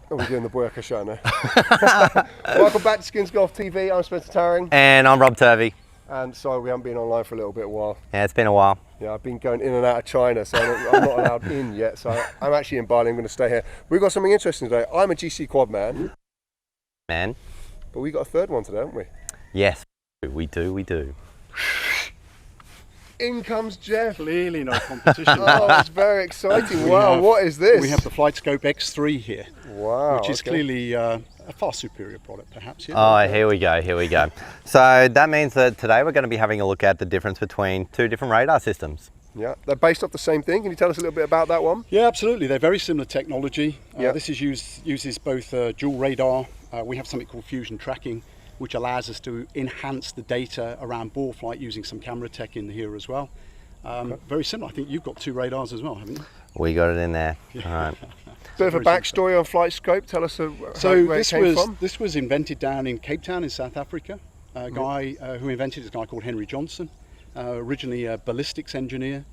Are we doing the Boyaka show now? Welcome back to Skins Golf TV. I'm Spencer Tarring. And I'm Rob Turvey. And sorry, we haven't been online for a little bit a while. Yeah, it's been a while. Yeah, I've been going in and out of China, so I'm not allowed in yet. So I'm actually in Bali. I'm going to stay here. We've got something interesting today. I'm a GCQUAD man. But we got a third one today, haven't we? Yes, we do. In comes Jeff. Clearly no competition. Oh, it's very exciting. Wow, what is this? We have the Flightscope X3 here. Wow. Which is clearly a far superior product, perhaps. Yeah? Oh, here we go. So that means that today we're going to be having a look at the difference between two different radar systems. Yeah, they're based off the same thing. Can you tell us a little bit about that one? Yeah, absolutely. They're very similar technology. Yeah. This is uses both dual radar. We have something called fusion tracking, which allows us to enhance the data around ball flight using some camera tech in here as well. Very similar. I think you've got two radars as well, haven't you? We got it in there. All right. Bit of a backstory on Flightscope. Tell us where it came from. This was invented down in Cape Town in South Africa. A guy who invented it is a guy called Henry Johnson. Originally a ballistics engineer.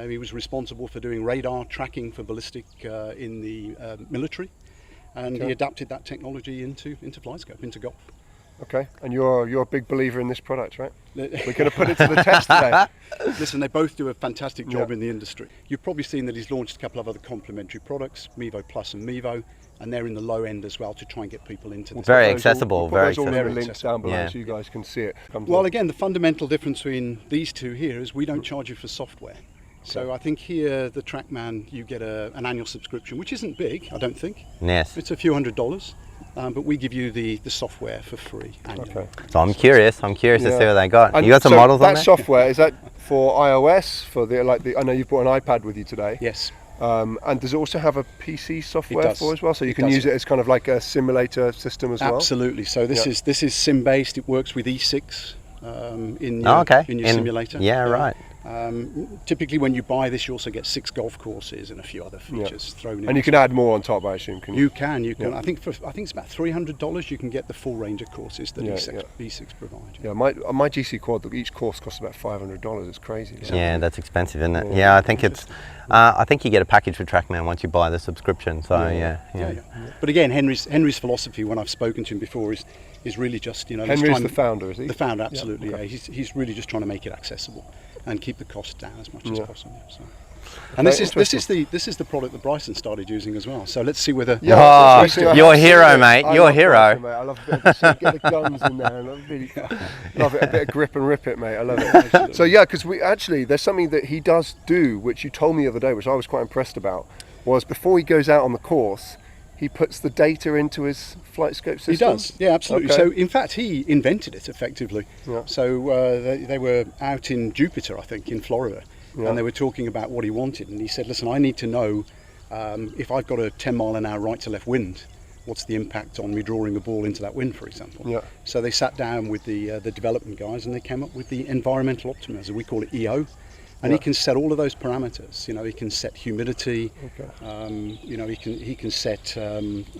He was responsible for doing radar tracking for ballistic in the military. And he adapted that technology into Flightscope, into golf. Okay, and you're a big believer in this product, right? We're going to put it to the test today. Listen, they both do a fantastic job in the industry. You've probably seen that he's launched a couple of other complementary products, Mevo Plus and Mevo, and they're in the low end as well to try and get people into this. Very accessible, very accessible. We'll put those all in the links down below so you guys can see it. Well, again, the fundamental difference between these two here is we don't charge you for software. So I think here, the Trackman, you get an annual subscription, which isn't big, I don't think. Yes. It's a few $100s. But we give you the software for free annually. Okay. So I'm curious to see what they got. And you got some models on there? That software, is that for iOS? For I know you've brought an iPad with you today. Yes. And does it also have a PC software for as well? So you can use it as kind of like a simulator system as well? Absolutely. So this is sim-based. It works with E6 in your simulator. Yeah, right. Typically when you buy this, you also get 6 golf courses and a few other features thrown in. And you can add more on top, I assume, can you? You can. I think it's about $300 you can get the full range of courses that E6 provide. Yeah, my GCQUAD, each course costs about $500. It's crazy. Yeah, that's expensive, isn't it? Yeah, I think it's I think you get a package for Trackman once you buy the subscription. So yeah. But again, Henry's philosophy, when I've spoken to him before, is really just, Henry's the founder, is he? The founder, absolutely. Yeah. He's really just trying to make it accessible and keep the cost down as much as possible. So. And this is the product that Bryson started using as well. So let's see whether. Your hero, mate. Your hero. Bryson, mate. I love a bit of get the guns in there. Love it. A bit of grip and rip it, mate. I love it. So yeah, because there's something that he does do, which you told me the other day, which I was quite impressed about, was before he goes out on the course, he puts the data into his Flightscope system. He does, yeah, absolutely. Okay. So in fact, he invented it effectively. Yeah. So they were out in Jupiter, I think, in Florida, and they were talking about what he wanted. And he said, listen, I need to know if I've got a 10-mile-an-hour right to left wind, what's the impact on me drawing a ball into that wind, for example. Yeah. So they sat down with the development guys and they came up with the environmental optimizer. We call it EO. And he can set all of those parameters. He can set humidity. Okay. He can set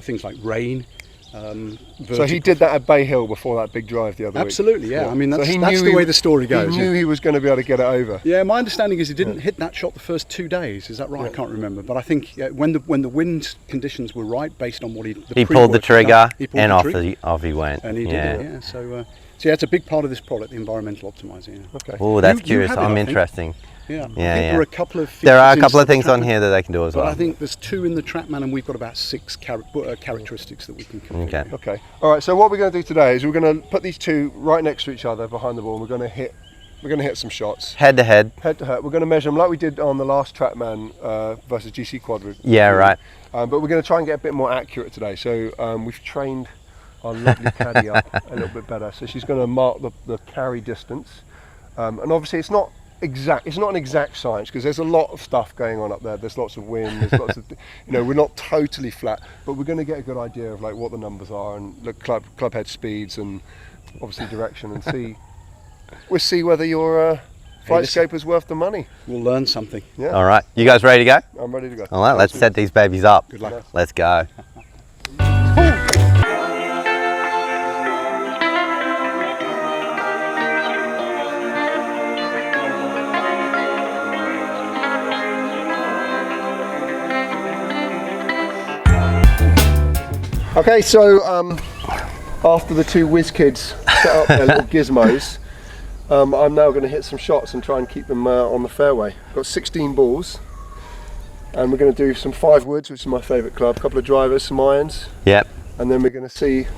things like rain. So he did that at Bay Hill before that big drive the other week. Absolutely, yeah. I mean, that's the way the story goes. He knew he was going to be able to get it over. Yeah, my understanding is he didn't hit that shot the first 2 days. Is that right? I can't remember. But I think when the wind conditions were right, based on what he pulled the trigger and off he went. And he did it. Yeah. So it's a big part of this product, the environmental optimizer. Yeah. Okay. Oh, that's curious. I'm interesting. Yeah, I think there are a couple of things on here that they can do as well. But I think there's 2 in the Trackman, and we've got about 6 characteristics that we can configure. Okay. All right. So what we're going to do today is we're going to put these two right next to each other behind the ball. And we're going to hit some shots. Head to head. Head to head. We're going to measure them like we did on the last Trackman versus GCQUAD. Yeah, right. But we're going to try and get a bit more accurate today. So we've trained our lovely caddy up a little bit better. So she's going to mark the carry distance, and obviously it's not an exact science because there's a lot of stuff going on up there. There's lots of wind, there's lots of, we're not totally flat, but we're going to get a good idea of like what the numbers are and the club head speeds and obviously direction, and we'll see whether your Flightscope is worth the money. We'll learn something. Yeah. All right, you guys ready to go? I'm ready to go. All right, let's set these babies up. Good luck. Let's go. Okay, so after the two whiz kids set up their little gizmos, I'm now going to hit some shots and try and keep them on the fairway. Got 16 balls, and we're going to do some 5 woods, which is my favourite club, a couple of drivers, some irons. Yep. And then we're going to see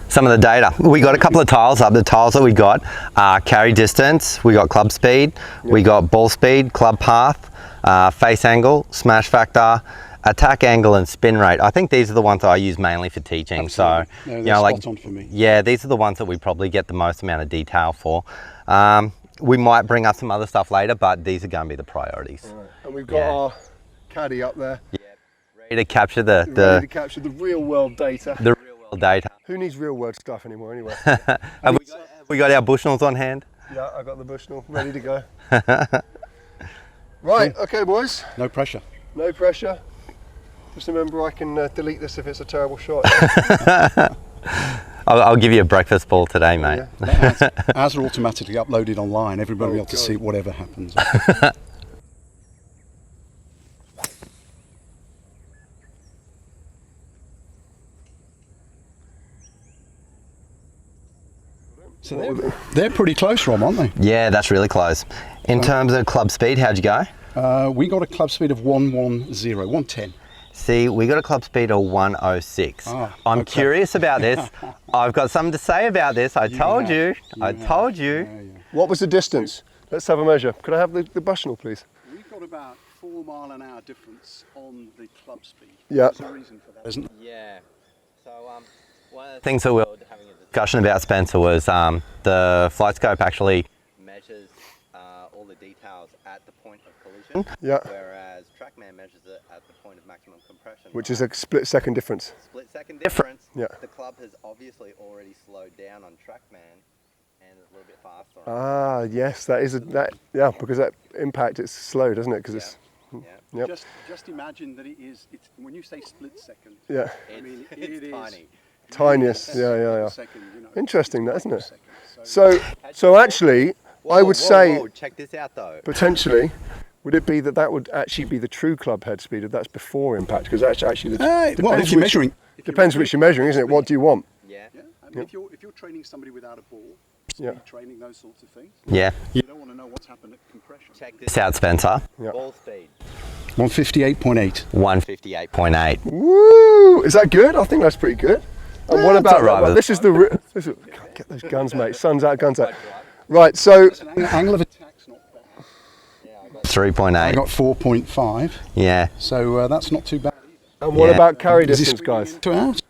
some of the data. We got a couple of tiles up. The tiles that we got are carry distance, we got club speed, we got ball speed, club path, face angle, smash factor, attack angle and spin rate. I think these are the ones that I use mainly for teaching. Absolutely. So, No, you know, like, spot on for me. yeah, these are the ones that we probably get the most amount of detail for. We might bring up some other stuff later, but these are going to be the priorities. Right. And we've got our caddy up there. Yeah, ready to capture the real world data. The real world data. Who needs real world stuff anymore anyway? have we got our Bushnells on hand? Yeah, I got the Bushnell ready to go. Right, okay boys. No pressure. No pressure. Just remember I can delete this if it's a terrible shot. I'll give you a breakfast ball today, mate. Yeah. As are automatically uploaded online, everybody will be able to see whatever happens. So they're pretty close, Rob, aren't they? Yeah, that's really close. In terms of club speed, how'd you go? We got a club speed of 110. See, we got a club speed of 106. I'm curious about this. I've got something to say about this. I told you. What was the distance? Let's have a measure. Could I have the Bushnell, please? We've got about 4 mile an hour difference on the club speed. Yeah. There's a reason for that, isn't there? Yeah. So one of the things that we were having a discussion about, Spencer, was the Flightscope actually measures all the details at the point of collision. Yeah. Whereas Trackman measures it at the point of maximum compression. Which is a split second difference. Split second difference. Yeah. The club has obviously already slowed down on Trackman and is a little bit faster. Ah, yes, that is yeah, because that impact is slow, doesn't it? Because it's Yeah. Yep. Just imagine that it's when you say split second. Yeah. I mean, It's it tiny. is Tiniest. Yeah. second, you know, Interesting, that, isn't it? seconds. So actually, I would say Whoa, check this out though. potentially, would it be that would actually be the true club head speed if that's before impact? Because that's actually the Well, if you're measuring, depends which you're measuring, isn't it? What do you want? Yeah. Yeah, I mean, if you're training somebody without a ball, Yeah. training those sorts of things, Yeah. you don't want to know what's happened at compression. Check this out, Spencer. Yeah. Ball speed. 158.8. 158.8. Woo! Is that good? I think that's pretty good. And what about all right, this? Is the get those guns, mate. Sun's out, guns out. Right. So Angle of attack's not bad. 3.8. I got 4.5, Yeah. so that's not too bad. and what Yeah. about carry Is he distance, swinging guys? into out?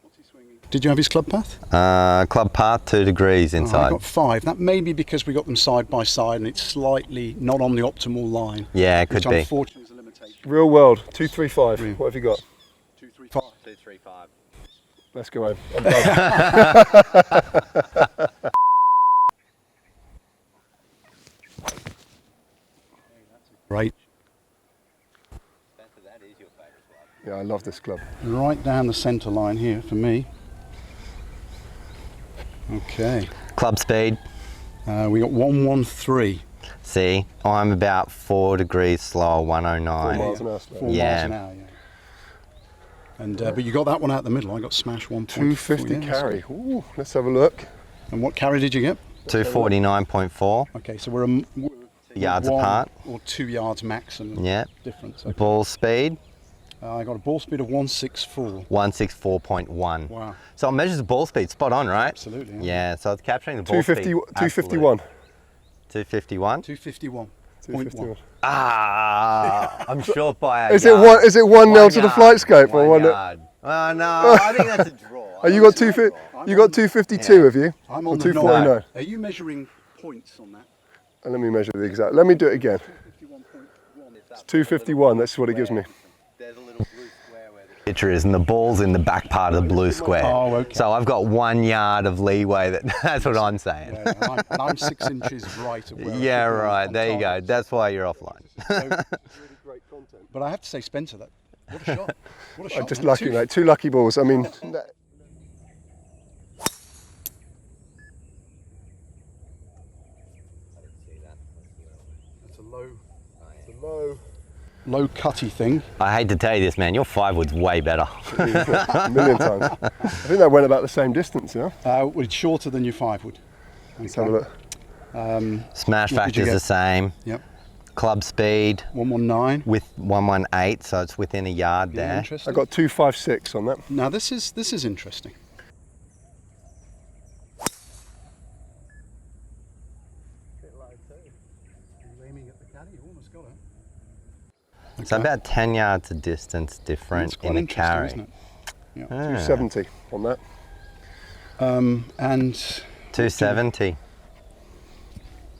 What's he swinging? Did you have his club path? Club path 2 degrees I inside. got 5. That may be because we got them side by side and it's slightly not on the optimal line. Yeah, it could which be. unfortunately is a limitation. Real world 235. What have you got? 235. 235. Let's go home. I'm done. Right. Spencer, that is your favourite club. Yeah, I love this club. Right down the centre line here for me. Okay. Club speed. We got 113. See, I'm about 4 degrees slower, 4 109. miles an hour. slow. 4 Yeah. miles an hour, yeah. And but you got that one out the middle. I got smash 1.4. 250 yeah, carry. Ooh, let's have a look. And what carry did you get? 249.4 Okay, so we're yards 1 apart. or 2 yards maximum Yeah. difference. Okay. Ball speed, I got a ball speed of 164. 164.1. Wow. So it measures the ball speed, spot on, right? Absolutely. Yeah, so it's capturing the ball 250, speed. 251. 251. 251. 251. Ah, I'm short by a Is yard. it 1-0 to the Flightscope or 1-0? yard. Oh no, I think that's a draw. Oh, you got 252, have you? I'm Or on the 249. north. Are you measuring points on that? Let me measure the exact. Let me do it again. 51.1. It's 251. That's what it gives me. There's a little blue square where the picture is, and the ball's in the back part of the blue square. Oh, okay. So I've got 1 yard of leeway. That's what I'm saying. Yeah, and I'm 6 inches right of where I Yeah, think I'm right. on There you go. target. That's why you're offline. But I have to say, Spencer, what a shot. What a shot. I'm just man. lucky, mate. 2 lucky balls. I mean, that- That's a low. it's a low. low cutty thing. I hate to tell you this, man. Your 5-wood's way better. A million times. I think that went about the same distance, yeah? Well, it's shorter than your 5-wood. Let's have a look. Smash factor's the same. Yep. Club speed 119 with 118, so it's within a yard there. Interesting. I got 256 on that. Now this is interesting. Aiming at the caddy, you almost got it. So about 10 yards of distance different in a carry. Isn't it? Yeah. 270 on that. And 270.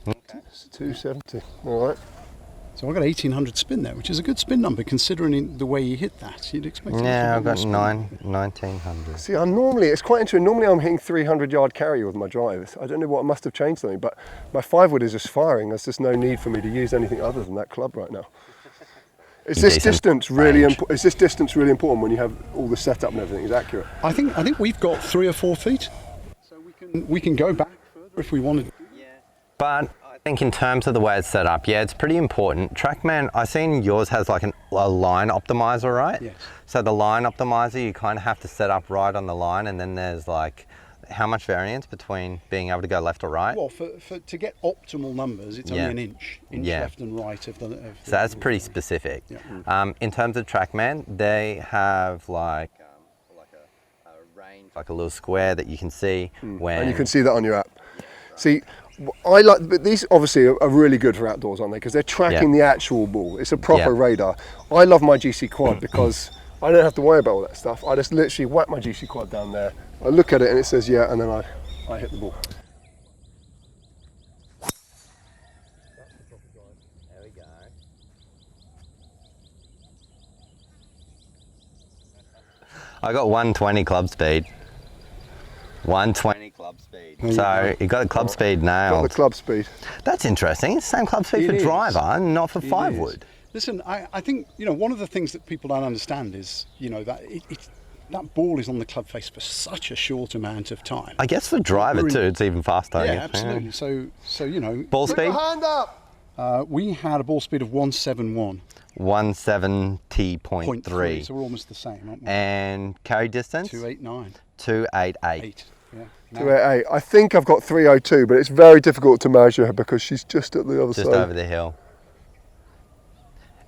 It's 270. All right. so I got 1800 spin there, which is a good spin number considering the way you hit that. You'd expect. Yeah, I've got 1900. See, it's quite interesting. Normally I'm hitting 300-yard carry with my drive. I don't know what, I must have changed something, but my 5-wood is just firing. There's just no need for me to use anything other than that club right now. Is this distance really important when you have all the setup and everything is accurate? I think we've got 3 or 4 feet, so we can go back further if we wanted. But I think in terms of the way it's set up, yeah, it's pretty important. Trackman, I seen yours has like a line optimizer, right? Yes. So the line optimizer, you kind of have to set up right on the line, and then there's like, how much variance between being able to go left or right? Well, to get optimal numbers, it's only an inch left and right of the. So that's pretty specific. Yeah. In terms of Trackman, they have like a range, like a little square that you can see when. And you can see that on your app. See, but these obviously are really good for outdoors, aren't they? Because they're tracking the actual ball. It's a proper radar. I love my GCQUAD because I don't have to worry about all that stuff. I just literally whack my GCQUAD down there. I look at it and it says yeah, and then I hit the ball. There we go. I got 120 club speed. 120 club speed. So you got the club speed nailed. Got the club speed. That's interesting. It's the same club speed for driver, not for 5-wood. Listen, I think one of the things that people don't understand is that that ball is on the club face for such a short amount of time. I guess for driver too, it's even faster. Yeah, absolutely. So Ball Put speed? your hand up. we had a ball speed of 171. 170.3. So we're almost the same, aren't we? And carry distance? 289. 288. Yeah. 288. I think I've got 302, but it's very difficult to measure her because she's just at the other side. Just over the hill.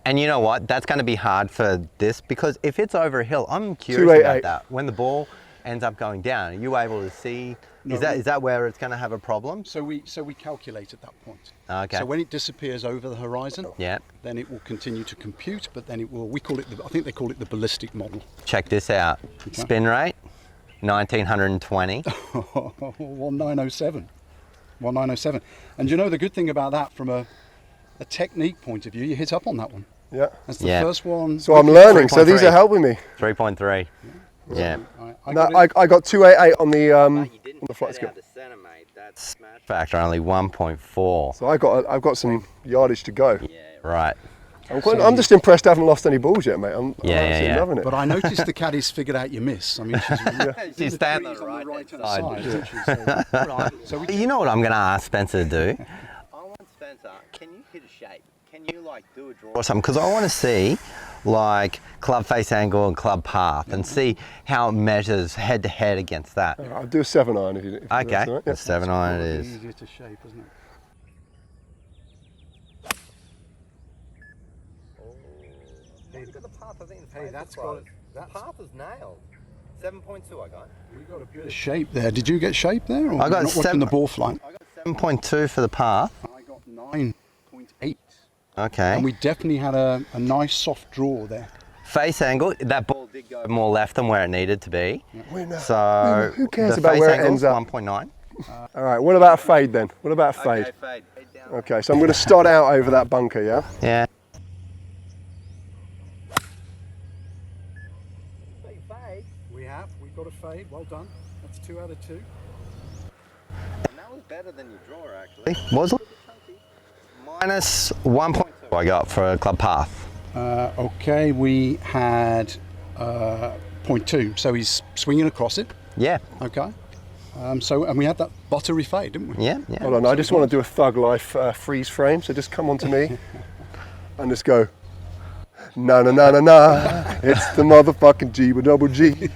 And you know what? That's going to be hard for this because if it's over a hill, I'm curious about that. When the ball ends up going down, are you able to see? No, is that where it's going to have a problem? So we calculate at that point. Okay. So when it disappears over the horizon, then it will continue to compute, but then it will. I think they call it the ballistic model. Check this out. Okay. Spin rate, 1920. 1907. 1907. And the good thing about that from a technique point of view, you hit up on that one. Yeah. That's the first one. So I'm learning. So these are helping me. 3.3. Yeah. I got 288 on the Flightscope. That's smash factor only 1.4. So I've got some yardage to go. Yeah. Right. I'm just impressed I haven't lost any balls yet, mate. I'm absolutely loving it. But I noticed the caddy's figured out your miss. I mean, she's standing on the right side. So you know what I'm going to ask Spencer to do? I want Spencer, can you hit a shape? Can you do a draw or something? Because I want to see club face angle and club path and see how it measures head to head against that. I'll do a 7-iron if you okay, right. The 7-iron it is. Easier to shape, isn't it? Hey, that's got it. That path is nailed. 7.2 I got. We got a bit of shape there. Did you get shape there? Or I got not watching the ball flight. I got 7.2 for the path. I got 9.8. Okay. And we definitely had a nice soft draw there. Face angle, that ball did go more left than where it needed to be. Winner. So who cares about where it ends up? 1.9. All right. What about a fade then? What about a fade? Okay, fade. Okay. So I'm going to start out over that bunker. Yeah. Yeah. We've got a fade. Well done. That's 2 out of 2. And that was better than your draw, actually. Was it? Minus 1.2 I got for a club path. Okay, we had 0.2. So he's swinging across it. Yeah. Okay. And we had that buttery fade, didn't we? Yeah. Hold on. I just want to do a thug life freeze frame. So just come on to me and just go. Na na na na na. It's the motherfucking G with double G.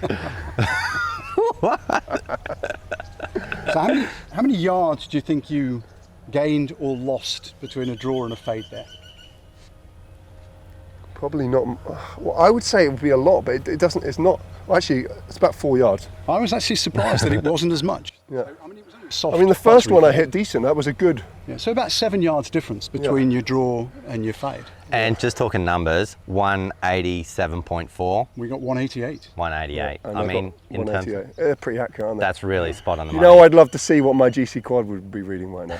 So how many yards do you think you gained or lost between a draw and a fade there? Probably not. Well, I would say it would be a lot, but it doesn't. It's not. Actually, it's about 4 yards. I was actually surprised that it wasn't as much. Yeah. I mean, it was only a soft. I mean, the first buttery one I fade. hit decent. That was a good. Yeah, so about 7 yards difference between your draw and your fade. And just talking numbers, 187.4, We got 188. 188. And I I mean, got in terms, 188. They're pretty accurate, aren't they? that's really spot on the You money. know, I'd love to see what my GCQUAD would be reading right now.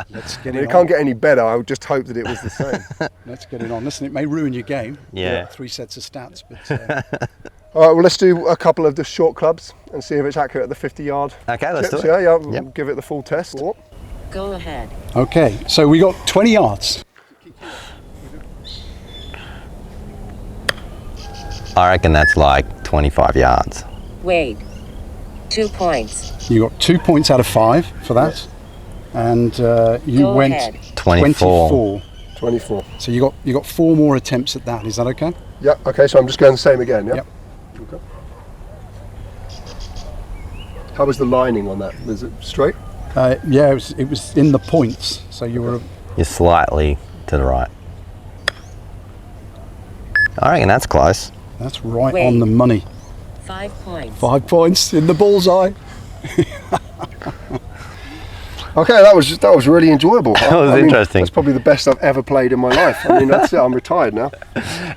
Let's I get mean, it it can't on. get any better. I would just hope that it was the same. Let's get it on. Listen, it may ruin your game. Yeah. 3 sets of stats, but All right, well, let's do a couple of the short clubs and see if it's accurate at the 50-yard. Okay, let's do it. Yeah, yeah. We'll Yep. give it the full test. Go ahead. okay. So we got 20 yards. I reckon that's like 25 yards. Wade. 2 points. You got 2 points out of 5 for that, and you Go went ahead. 24. 24. So you got 4 more attempts at that. Is that okay? Yeah, okay, so I'm just going the same again, yeah? Yep. Okay. How was the lining on that? Was it straight? Yeah, it was in the points. So you were. You're slightly to the right. I reckon that's close. That's right Wait. on the money. 5 points. 5 points in the bullseye. Okay, that was really enjoyable. That was interesting. That's probably the best I've ever played in my life. I mean, that's it. I'm retired now.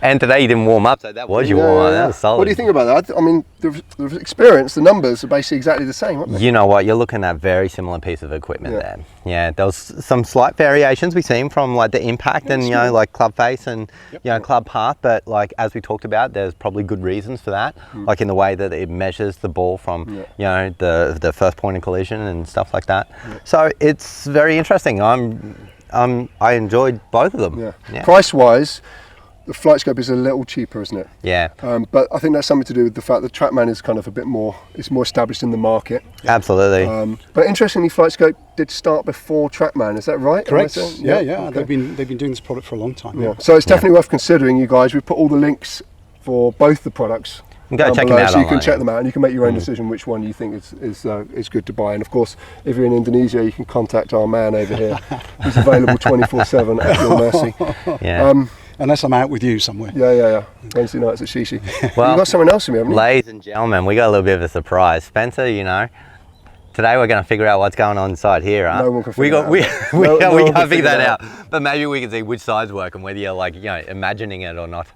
And today you didn't warm up, so that was your warm up. That was solid. What do you think about that? I mean, the experience, the numbers are basically exactly the same, aren't they? You know what? You're looking at a very similar piece of equipment Yeah. there. Yeah, there was some slight variations we've seen from like the impact and, you know, like club face and, you know, club path. But like, as we talked about, there's probably good reasons for that. Like in the way that it measures the ball from, you know, the first point of collision and stuff like that. So it's very interesting. I enjoyed both of them. Yeah. Price-wise, the Flightscope is a little cheaper, isn't it? Yeah. But I think that's something to do with the fact that Trackman is kind of a bit more, it's more established in the market. Absolutely. But interestingly, Flightscope did start before Trackman, is that right? Am I Correct. saying? Yeah, yeah. Okay. They've been doing this product for a long time. Yeah. So it's definitely worth considering, you guys. We've put all the links for both the products. Go down check below, them out so you can online, check yeah. them out and you can make your own decision which one you think is good to buy. And of course, if you're in Indonesia, you can contact our man over here, who's available 24/7 at your mercy. Yeah. Unless I'm out with you somewhere. Yeah. Wednesday nights at Shishi. Well, You've got someone else in me, haven't you? Ladies and gentlemen, we got a little bit of a surprise. Spencer, you know, today we're going to figure out what's going on inside here, huh? No one can we figure got, that we, out. we, No we one can't can figure that figure out. that But maybe we can see which side's working, whether you're like, you know, imagining it or not.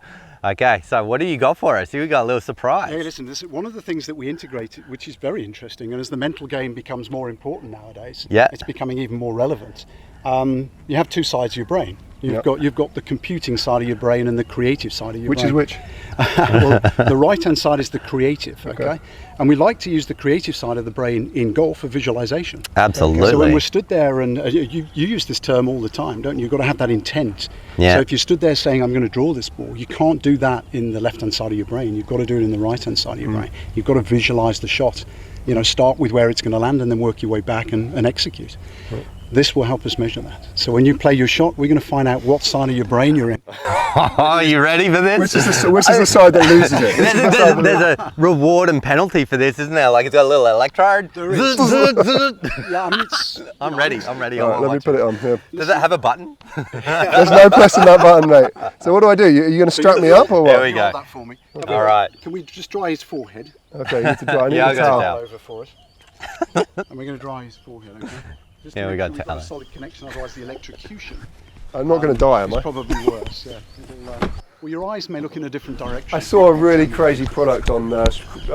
Okay, so what do you got for us? We got a little surprise. Hey, listen, this is one of the things that we integrated, which is very interesting, and as the mental game becomes more important nowadays, it's becoming even more relevant. You have 2 sides of your brain. You've got the computing side of your brain and the creative side of your brain. Which is which? Well, the right-hand side is the creative, okay? And we like to use the creative side of the brain in golf for visualization. Absolutely. So when we're stood there, and you use this term all the time, don't you? You've got to have that intent. Yeah. So if you stood there saying, I'm going to draw this ball, you can't do that in the left-hand side of your brain. You've got to do it in the right-hand side of your brain. You've got to visualize the shot. You know, start with where it's going to land and then work your way back and execute. This will help us measure that. So when you play your shot, we're going to find out what side of your brain you're in. Oh, you ready for this? Which is the side that loses it? There's a reward and penalty for this, isn't there? Like it's got a little electrode. There is. Yeah, I mean, I'm ready. All right, let me put it on here. Does it have a button? There's no pressing that button, mate. So what do I do? Are you going to strap me up or what? There we go. That for me. All right. Can we just dry his forehead? Okay, you need to dry. I need Yeah, a I got a towel. towel. Over for us. And we're going to dry his forehead, okay? Just to Yeah, we make got sure we've got towel. a solid connection, otherwise the electrocution I'm not going to die, am is I? probably worse. Yeah. Well, your eyes may look in a different direction. I saw a really crazy product on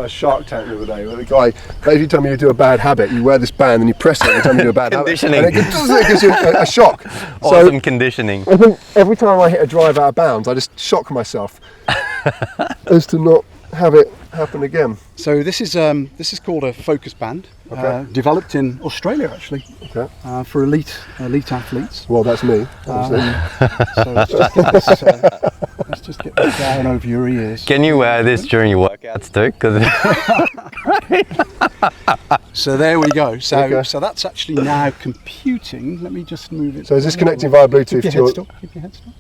Shark Tank the other day where the guy basically told me you do a bad habit. You wear this band and you press it and tell me you do a bad Conditioning. habit. And it gives you a shock. Awesome conditioning. I think every time I hit a drive out of bounds, I just shock myself as to not have it happen again. So this is called a FocusBand, developed in Australia actually, for elite athletes. Well, that's me, obviously. So let's just get this down over your ears. Can you wear this during your workouts too? 'Cause So there we go. So Okay. so that's actually now computing. Let me just move it. So is this connecting via Bluetooth Keep to your your... head still. Keep your head still.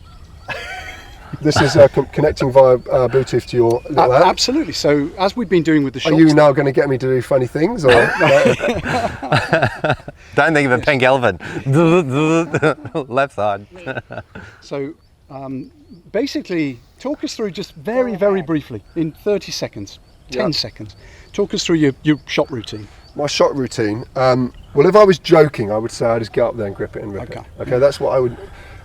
This is connecting via Bluetooth to your little app. Absolutely. So as we've been doing with the Are shots, you now going to get me to do funny things? Or Don't think of a pink elephant. Left side. so basically, talk us through just very briefly in 30 seconds, 10 seconds. Talk us through your shot routine. my shot routine, well, if I was joking, I would say I'd just get up there and grip it and rip it. Okay, that's what I would.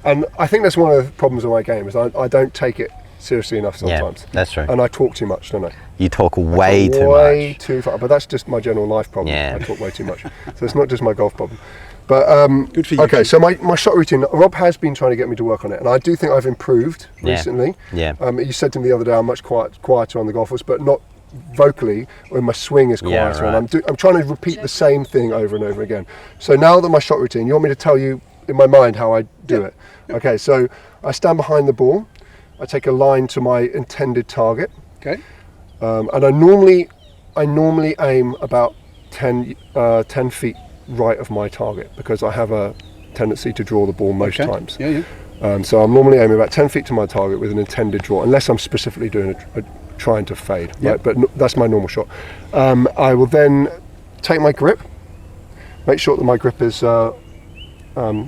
And I think that's one of the problems with my game is I don't take it seriously enough sometimes. Yeah, that's true. And I talk too much, don't I? You talk way too much. Way too far. But that's just my general life problem. Yeah. I talk way too much. So it's not just my golf problem. But good for you. Okay, so my shot routine, Rob has been trying to get me to work on it, and I do think I've improved recently. Yeah. You said to me the other day I'm much quieter on the golf course, but not vocally, when my swing is quieter. Yeah, right. And I'm trying to repeat the same thing over and over again. So now that my shot routine, you want me to tell you in my mind how I do it? Okay, so I stand behind the ball, I take a line to my intended target. Okay. And I normally aim about 10 feet right of my target, because I have a tendency to draw the ball most times. So I'm normally aiming about 10 feet to my target with an intended draw, unless I'm specifically doing trying to fade. Right? But that's my normal shot. I will then take my grip, make sure that my grip is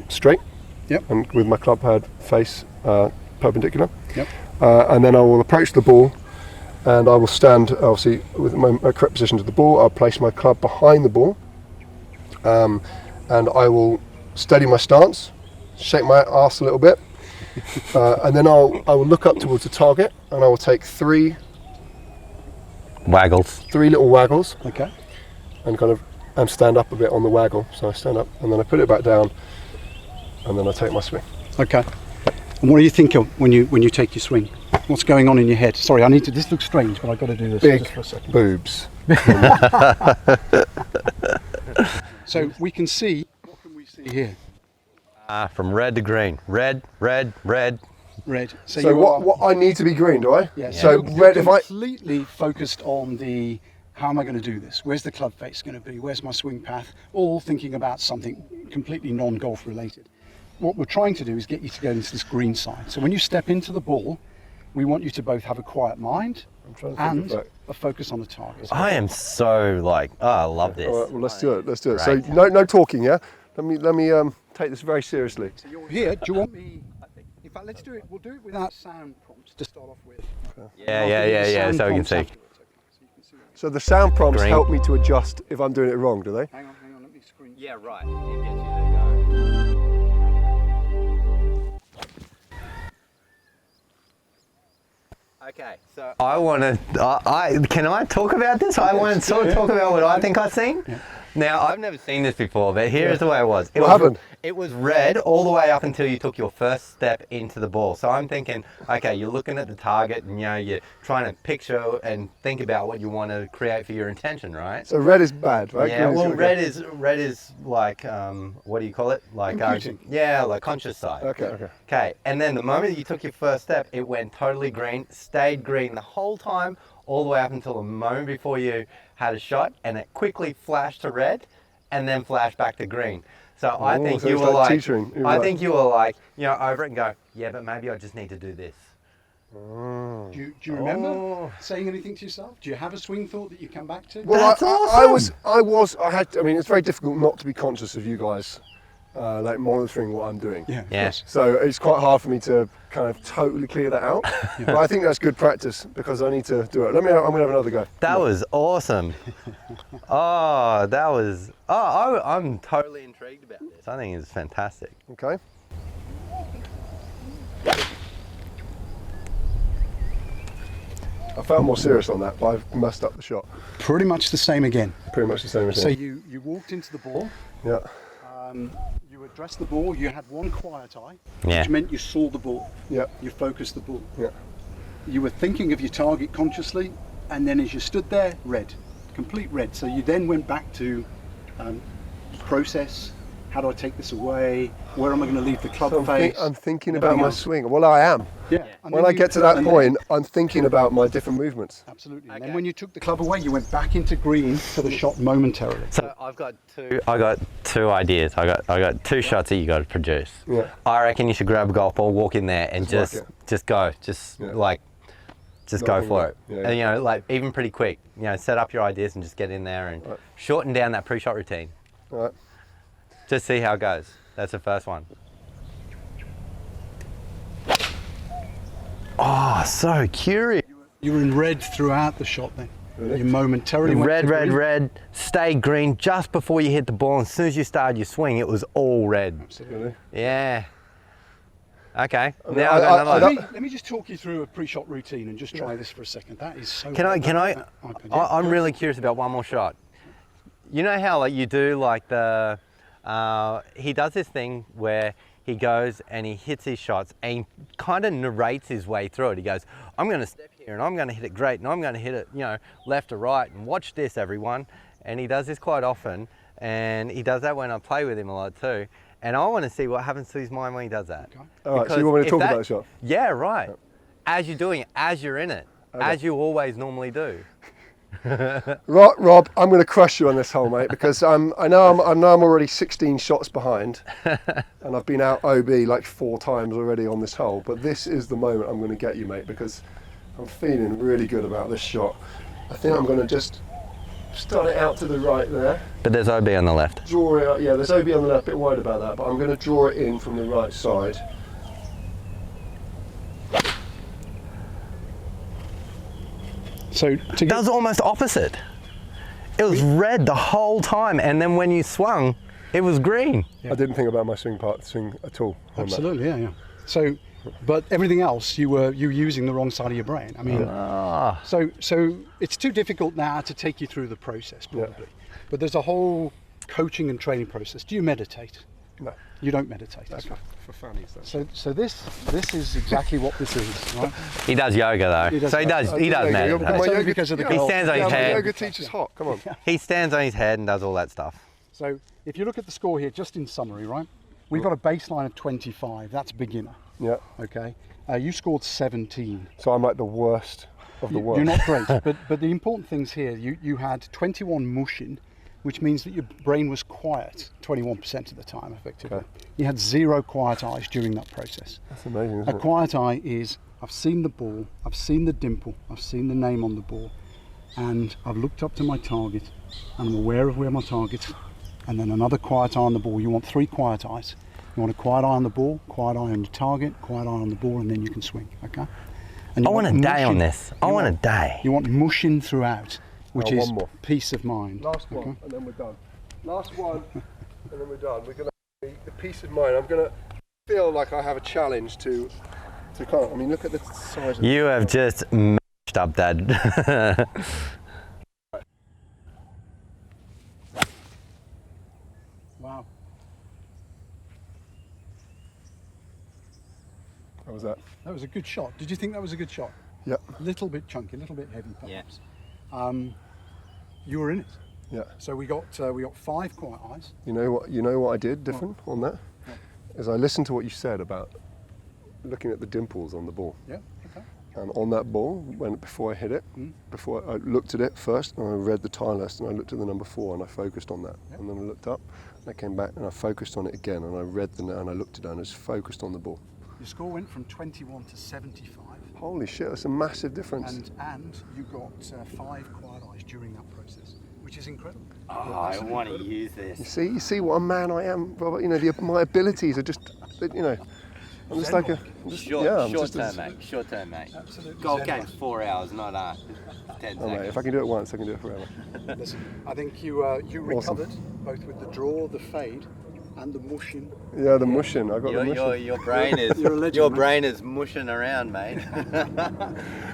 straight, and with my club head face perpendicular. And then I will approach the ball, and I will stand obviously with my correct position to the ball. I'll place my club behind the ball, and I will steady my stance, shake my arse a little bit, and then I will look up towards the target, and I will take three little waggles. Okay. And stand up a bit on the waggle. So I stand up, and then I put it back down, and then I take my swing. Okay. And what do you think of when you take your swing? What's going on in your head? Sorry, this looks strange, but I've got to do this Big just for a second. boobs. So we can see, what can we see here? From red to green. Red. Red. So what I need to be green, do I? Yes. So You're red, if I... completely focused on how am I going to do this? Where's the club face going to be? Where's my swing path? All thinking about something completely non-golf related. What we're trying to do is get you to go into this green side. So when you step into the ball, we want you to both have a quiet mind and a focus on the target. I am so I love this. All right, well, let's do it. Great. So no talking, yeah? Let me take this very seriously. So you're here. Do you want me? In fact, let's do it. We'll do it without sound prompts to start off with. Yeah. So we can see. So the sound prompts Green. help me to adjust if I'm doing it wrong, do they? Hang on. Let me screen. Yeah, right. It gets you to go. Okay, so I want to. Can I talk about this? I want to sort of talk about what I think I've seen. Yeah. Now, I've never seen this before, but here's the way it was. What happened? It was red all the way up until you took your first step into the ball. So I'm thinking, okay, you're looking at the target, and you're trying to picture and think about what you want to create for your intention, right? So red is bad, right? Yeah. Well, red is like what do you call it? Like like conscious side. Okay. And then the moment you took your first step, it went totally green, stayed green the whole time, all the way up until the moment before you had a shot, and it quickly flashed to red, and then flashed back to green. So I think you were like, over it and go, yeah, but maybe I just need to do this. Do you remember saying anything to yourself? Do you have a swing thought that you come back to? Well, That's awesome. I mean, it's very difficult not to be conscious of you guys, like monitoring what I'm doing. Yeah. So it's quite hard for me to kind of totally clear that out. But I think that's good practice, because I need to do it. I'm gonna have another go. That was awesome. I'm totally intrigued about this. I think it's fantastic. Okay. I felt more serious on that, but I've messed up the shot. Pretty much the same again. Pretty much the same again. So you walked into the ball. Yeah. You addressed the ball. You had one quiet eye, Yeah. which meant you saw the ball. Yeah. You focused the ball. Yeah. You were thinking of your target consciously, and then as you stood there, red, complete red. So you then went back to process, How do I take this away? Where am I going to leave the club So face? I'm thinking and about everything my else. swing. Well, I am. Yeah. And When then I you get to put that and point, I'm thinking about my different movements. Absolutely. And Okay. then when you took the club away, you went back into green for the shot momentarily. So I've got two ideas. I got two shots that you got to produce. Yeah. I reckon you should grab a golf ball, walk in there, and Just just go, Yeah. just Not go think for about it. it. Yeah, And you know, like even pretty quick. You know, set up your ideas and just get in there and Right. shorten down that pre-shot routine. All right. Just see how it goes. That's the first one. Oh, so curious. You were in red throughout the shot then. Really? You momentarily went Red, to red, green. red, stayed green just before you hit the ball. And as soon as you started your swing, it was all red. Really? Yeah. Okay. mean, Now I've got another one. Let me just talk you through a pre-shot routine and just try this for a second. That is so. I'm really curious about one more shot. You know how like you do like the, he does this thing where he goes and he hits his shots and he kind of narrates his way through it. He goes, I'm going to step here and I'm going to hit it great and I'm going to hit it, you know, left to right and watch this everyone. And he does this quite often and he does that when I play with him a lot too. And I want to see what happens to his mind when he does that. Okay. All right, so Because you want me to if talk that- about the shot? Yeah, right. As you're doing it, as you're in it, as you always normally do. Rob, I'm going to crush you on this hole, mate, because I know I'm already 16 shots behind, and I've been out OB like 4 times already on this hole. But this is the moment I'm going to get you, mate, because I'm feeling really good about this shot. I think I'm going to just start it out to the right there, But there's OB on the left. draw it out. Yeah, there's OB on the left. A bit worried about that, but I'm going to draw it in from the right side. So to That was almost opposite. It was red the whole time, and then when you swung, it was green. I didn't think about my swing at all. On that. absolutely, yeah. So, but everything else you were using the wrong side of your brain. I mean, so it's too difficult now to take you through the process probably. But there's a whole coaching and training process. Do you meditate? No, You don't meditate. that's Okay. for fannies. That's So this is exactly what this is, right? He does yoga though. He does So he does yoga. meditate. It's only because of the He golf. stands on yeah, his my head. yoga teacher's hot. Come on. He stands on his head and does all that stuff. So if you look at the score here, just in summary, right? We've got a baseline of 25. That's beginner. Yeah. Okay. You scored 17. So I'm like the worst of the worst. You're not great, but the important things here, you had 21 mushing, which means that your brain was quiet 21% of the time, effectively. Okay. You had 0 quiet eyes during that process. That's amazing, A isn't it? quiet eye is, I've seen the ball, I've seen the dimple, I've seen the name on the ball, and I've looked up to my target, and I'm aware of where my target is, and then another quiet eye on the ball. You want 3 quiet eyes. You want a quiet eye on the ball, quiet eye on your target, quiet eye on the ball, and then you can swing, okay? And I you want a day on mushing- this. I you want a day. You want mushing throughout, which Oh, is one more. peace of mind. Last one, okay? and then we're done. Last one, and then we're done. We're gonna the peace of mind. I'm gonna feel like I have a challenge to kind of, I mean, look at the size of You have just mashed up that. Wow. How was that? That was a good shot. Did you think that was a good shot? Yeah, A little bit chunky, a little bit heavy, perhaps. Yeah. You were in it. yeah. So we got 5 quiet eyes. You know what I did different on that? Is I listened to what you said about looking at the dimples on the ball. Yeah. Okay. And on that ball, before I hit it, before I looked at it first, and I read the tile list, and I looked at the number 4, and I focused on that. And then I looked up, and I came back, and I focused on it again, and I read and I looked it down, and just focused on the ball. Your score went from 21 to 75, Holy shit, that's a massive difference. and you got 5 quiet eyes during that process, which is incredible. Oh, I want to use this. You see what a man I am, Robert. You know, my abilities are just, you know, I'm just like a, I'm just, yeah, I'm just a- Short term, mate. Absolutely. Golf zen game's 4 hours, not 10 Oh, mate, if I can do it once, I can do it forever. Listen, I think you recovered both with the draw, the fade, and the mushing. Yeah, the mushing. I got the mushing. Your brain is You're a legend, your mate. brain is mushing around, mate.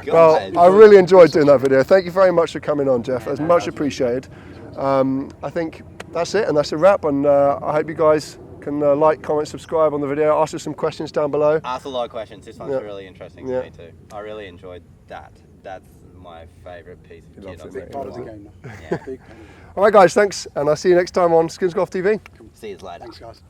Well, I really enjoyed doing that video. Thank you very much for coming on, Jeff. That's much appreciated. I think that's it, and that's a wrap. And I hope you guys can like, comment, subscribe on the video. Ask us some questions down below. Asked a lot of questions. This one's Yeah. really interesting Yeah. to me too. I really enjoyed that. That's my favourite piece of loves kit. it, I've mate. Big part of the game now. Yeah. Big part of the game. All right, guys, thanks, and I'll see you next time on Skins Golf TV. Cool. See you later. Thanks, guys.